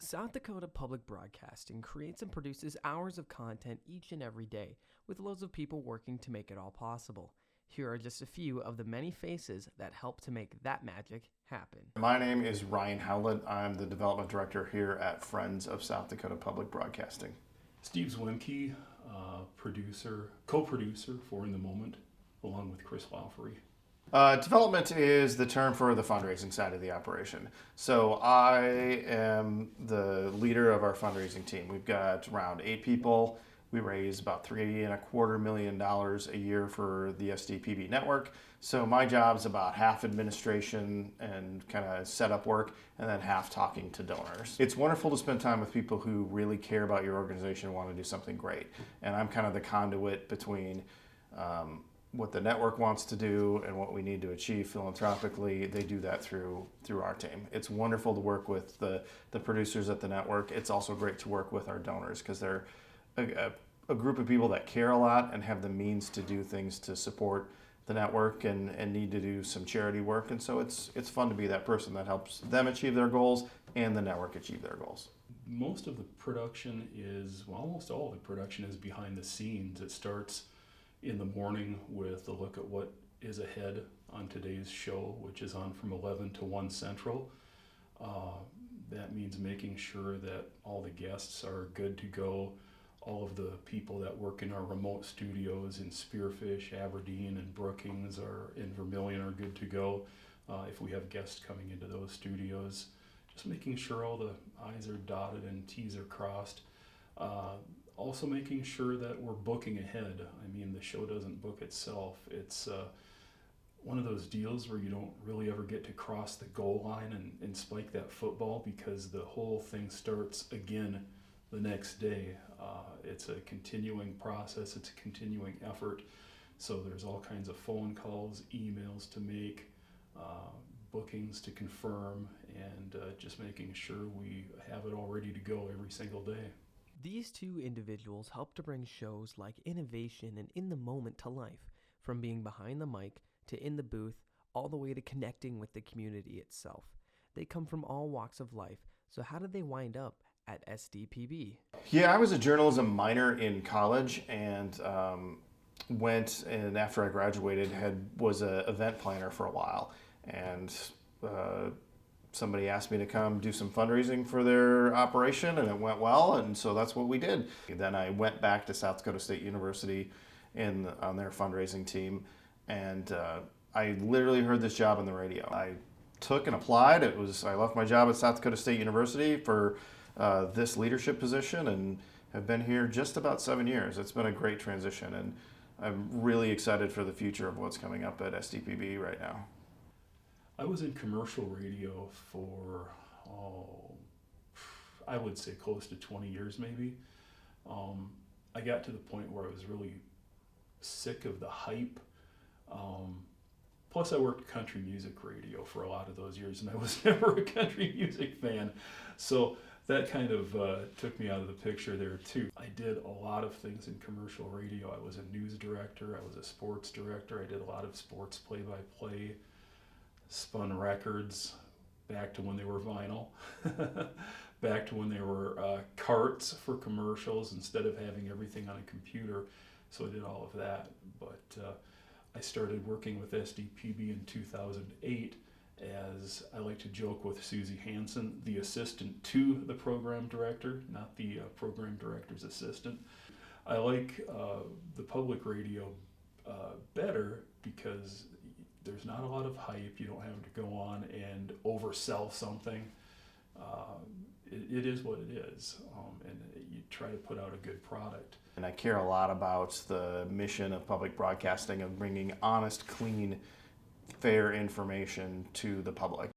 South Dakota Public Broadcasting creates and produces hours of content each and every day, with loads of people working to make it all possible. Here are just a few of the many faces that help to make that magic happen. My name is Ryan Howlett. I'm the development director here at Friends of South Dakota Public Broadcasting. Steve Zwimke, co-producer for In the Moment, along with Chris Lawfery. Development is the term for the fundraising side of the operation. So I am the leader of our fundraising team. We've got around 8 people. We raise about $3.25 million a year for the SDPB network. So my job's about half administration and kind of setup work, and then half talking to donors. It's wonderful to spend time with people who really care about your organization and want to do something great. And I'm kind of the conduit between what the network wants to do and what we need to achieve philanthropically. They do that through our team. It's wonderful to work with the producers at the network. It's also great to work with our donors because they're a group of people that care a lot and have the means to do things to support the network and need to do some charity work. And so it's fun to be that person that helps them achieve their goals and the network achieve their goals. Most of the production almost all of the production is behind the scenes. It starts in the morning with a look at what is ahead on today's show, which is on from 11 to 1 Central. That means making sure that all the guests are good to go. All of the people that work in our remote studios in Spearfish, Aberdeen, and Brookings in Vermilion are good to go. If we have guests coming into those studios, just making sure all the I's are dotted and T's are crossed. Also making sure that we're booking ahead. I mean, the show doesn't book itself. It's one of those deals where you don't really ever get to cross the goal line and spike that football because the whole thing starts again the next day. It's a continuing process. It's a continuing effort. So there's all kinds of phone calls, emails to make, bookings to confirm, and just making sure we have it all ready to go every single day. These two individuals help to bring shows like Innovation and In the Moment to life, from being behind the mic to in the booth, all the way to connecting with the community itself. They come from all walks of life, so how did they wind up at SDPB? Yeah, I was a journalism minor in college and went, and after I graduated was an event planner for a while, and somebody asked me to come do some fundraising for their operation, and it went well, and so that's what we did. Then I went back to South Dakota State University on their fundraising team, and I literally heard this job on the radio. I took and applied. I left my job at South Dakota State University for this leadership position and have been here just about 7 years. It's been a great transition, and I'm really excited for the future of what's coming up at SDPB right now. I was in commercial radio for, I would say close to 20 years maybe. I got to the point where I was really sick of the hype. Plus I worked country music radio for a lot of those years, and I was never a country music fan. So that kind of took me out of the picture there too. I did a lot of things in commercial radio. I was a news director, I was a sports director, I did a lot of sports play-by-play, spun records back to when they were vinyl, back to when they were carts for commercials instead of having everything on a computer. So I did all of that, but I started working with SDPB in 2008 as, I like to joke with Susie Hansen, the assistant to the program director, not the program director's assistant. I like the public radio better because there's not a lot of hype. You don't have to go on and oversell something. It is what it is, and you try to put out a good product. And I care a lot about the mission of public broadcasting of bringing honest, clean, fair information to the public.